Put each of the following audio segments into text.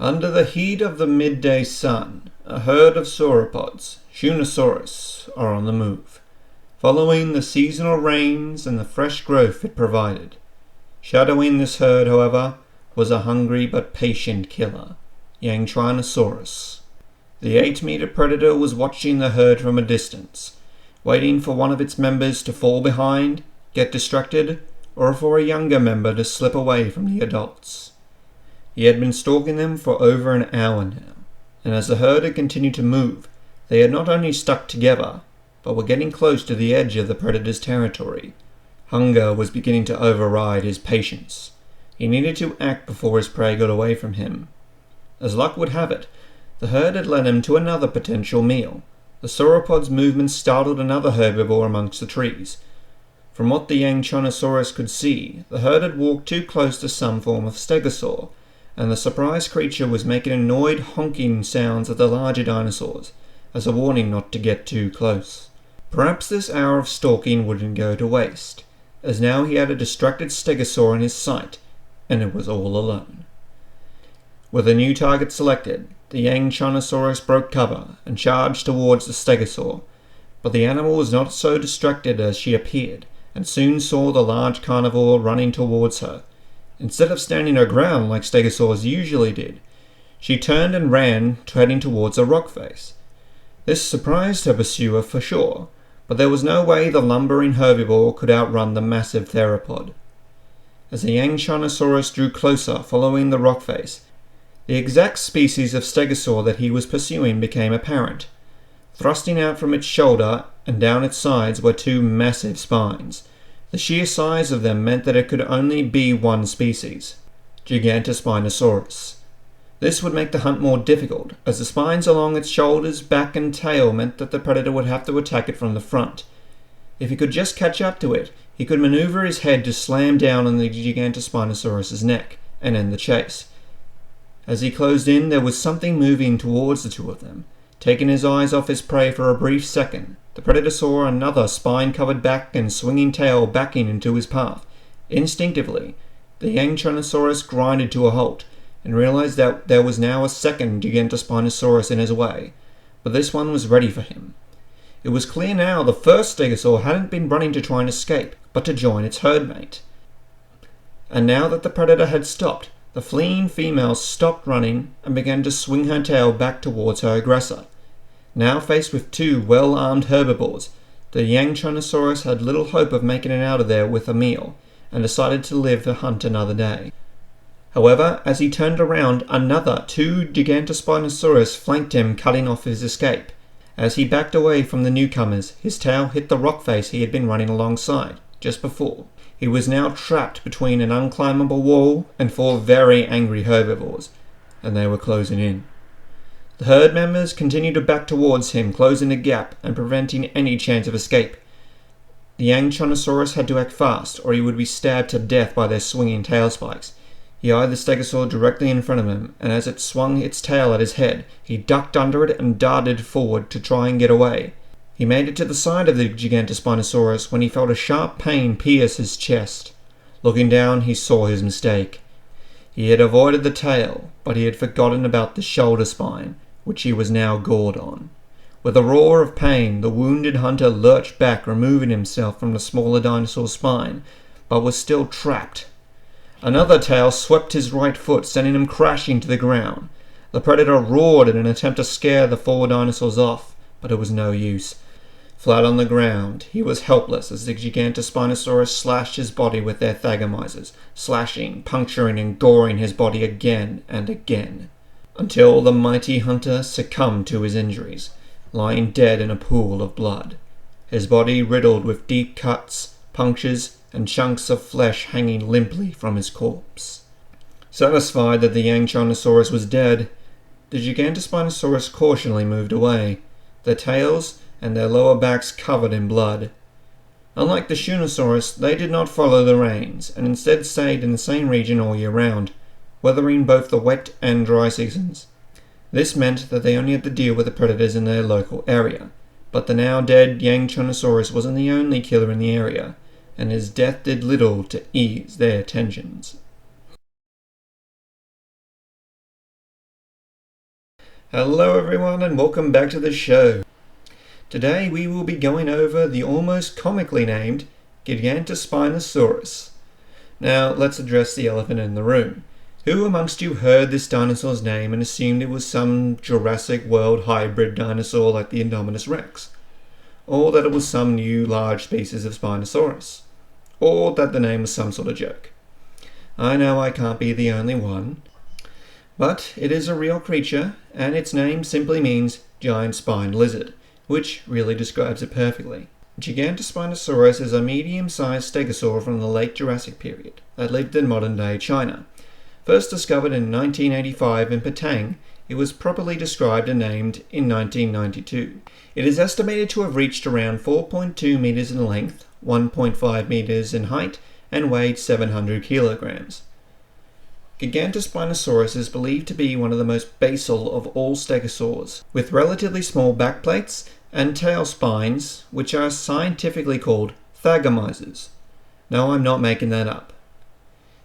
Under the heat of the midday sun, a herd of sauropods, Gigantspinosaurus, are on the move, following the seasonal rains and the fresh growth it provided. Shadowing this herd, however, was a hungry but patient killer, Gigantspinosaurus. The 8-meter predator was watching the herd from a distance, waiting for one of its members to fall behind, get distracted, or for a younger member to slip away from the adults. He had been stalking them for over an hour now, and as the herd had continued to move, they had not only stuck together, but were getting close to the edge of the predator's territory. Hunger was beginning to override his patience. He needed to act before his prey got away from him. As luck would have it, the herd had led him to another potential meal. The sauropod's movements startled another herbivore amongst the trees. From what the Gigantspinosaurus could see, the herd had walked too close to some form of stegosaur, and the surprised creature was making annoyed honking sounds at the larger dinosaurs, as a warning not to get too close. Perhaps this hour of stalking wouldn't go to waste, as now he had a distracted stegosaur in his sight, and it was all alone. With a new target selected, the Gigantspinosaurus broke cover and charged towards the stegosaur, but the animal was not so distracted as she appeared, and soon saw the large carnivore running towards her. Instead of standing her ground like stegosaurs usually did, she turned and ran, heading towards a rock face. This surprised her pursuer for sure, but there was no way the lumbering herbivore could outrun the massive theropod. As the Gigantspinosaurus drew closer, following the rock face, the exact species of stegosaur that he was pursuing became apparent. Thrusting out from its shoulder and down its sides were two massive spines. The sheer size of them meant that it could only be one species, Gigantspinosaurus. This would make the hunt more difficult, as the spines along its shoulders, back and tail meant that the predator would have to attack it from the front. If he could just catch up to it, he could maneuver his head to slam down on the Gigantspinosaurus's neck and end the chase. As he closed in, there was something moving towards the two of them. Taking his eyes off his prey for a brief second, the predator saw another spine-covered back and swinging tail backing into his path. Instinctively, the Gigantspinosaurus grinded to a halt, and realized that there was now a second Gigantspinosaurus in his way, but this one was ready for him. It was clear now the first stegosaur hadn't been running to try and escape, but to join its herdmate. And now that the predator had stopped, the fleeing female stopped running and began to swing her tail back towards her aggressor. Now faced with two well-armed herbivores, the Gigantspinosaurus had little hope of making it out of there with a meal, and decided to live to hunt another day. However, as he turned around, another two Gigantspinosaurus flanked him, cutting off his escape. As he backed away from the newcomers, his tail hit the rock face he had been running alongside just before. He was now trapped between an unclimbable wall and four very angry herbivores, and they were closing in. The herd members continued to back towards him, closing the gap and preventing any chance of escape. The Gigantspinosaurus had to act fast, or he would be stabbed to death by their swinging tail spikes. He eyed the stegosaur directly in front of him, and as it swung its tail at his head, he ducked under it and darted forward to try and get away. He made it to the side of the Gigantspinosaurus when he felt a sharp pain pierce his chest. Looking down, he saw his mistake. He had avoided the tail, but he had forgotten about the shoulder spine, which he was now gored on. With a roar of pain, the wounded hunter lurched back, removing himself from the smaller dinosaur's spine, but was still trapped. Another tail swept his right foot, sending him crashing to the ground. The predator roared in an attempt to scare the four dinosaurs off, but it was no use. Flat on the ground, he was helpless as the Gigantspinosaurus slashed his body with their thagomizers, slashing, puncturing, and goring his body again and again, until the mighty hunter succumbed to his injuries, lying dead in a pool of blood, his body riddled with deep cuts, punctures, and chunks of flesh hanging limply from his corpse. Satisfied that the Gigantspinosaurus was dead, the Gigantspinosaurus cautiously moved away, their tails and their lower backs covered in blood. Unlike the Spinosaurus, they did not follow the rains, and instead stayed in the same region all year round, weathering both the wet and dry seasons. This meant that they only had to deal with the predators in their local area, but the now dead Gigantspinosaurus wasn't the only killer in the area, and his death did little to ease their tensions. Hello everyone and welcome back to the show. Today we will be going over the almost comically named Gigantspinosaurus. Now let's address the elephant in the room. Who amongst you heard this dinosaur's name and assumed it was some Jurassic World hybrid dinosaur like the Indominus Rex? Or that it was some new large species of Spinosaurus? Or that the name was some sort of joke? I know I can't be the only one. But it is a real creature, and its name simply means giant spined lizard, which really describes it perfectly. Gigantspinosaurus is a medium-sized stegosaur from the late Jurassic period that lived in modern-day China. First discovered in 1985 in Penang, it was properly described and named in 1992. It is estimated to have reached around 4.2 meters in length, 1.5 meters in height, and weighed 700 kilograms. Gigantspinosaurus is believed to be one of the most basal of all stegosaurs, with relatively small backplates and tail spines, which are scientifically called thagomizers. No, I'm not making that up.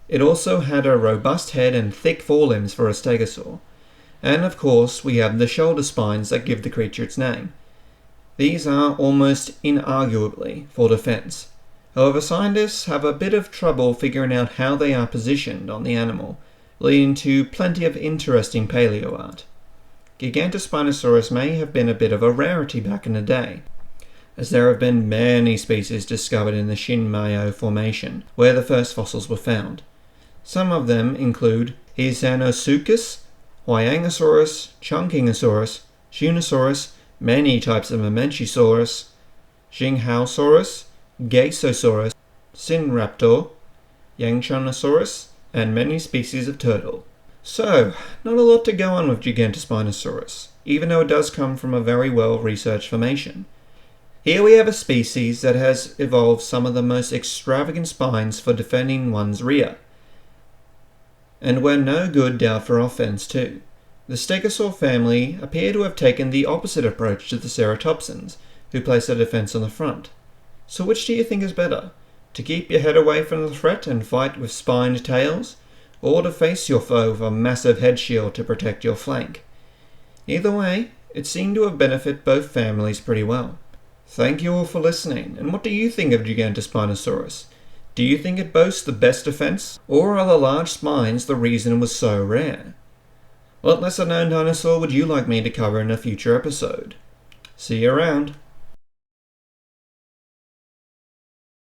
It also had a robust head and thick forelimbs for a stegosaur. And of course, we have the shoulder spines that give the creature its name. These are almost inarguably for defense. However, scientists have a bit of trouble figuring out how they are positioned on the animal, leading to plenty of interesting paleo art. Gigantspinosaurus may have been a bit of a rarity back in the day, as there have been many species discovered in the Shinmayo Formation, where the first fossils were found. Some of them include Isanosuchus, Huayangosaurus, Chungkingosaurus, Shunosaurus, many types of Menacingly, Gigantspinosaurus, Gasosaurus, Sinraptor, Yangchonosaurus, and many species of turtle. So, not a lot to go on with Gigantspinosaurus, even though it does come from a very well-researched formation. Here we have a species that has evolved some of the most extravagant spines for defending one's rear, and were no good doubt for offense too. The stegosaur family appear to have taken the opposite approach to the ceratopsians, who place their defense on the front. So which do you think is better? To keep your head away from the threat and fight with spined tails? Or to face your foe with a massive head shield to protect your flank? Either way, it seemed to have benefited both families pretty well. Thank you all for listening, and what do you think of Gigantspinosaurus? Do you think it boasts the best defense? Or are the large spines the reason it was so rare? What lesser known dinosaur would you like me to cover in a future episode? See you around!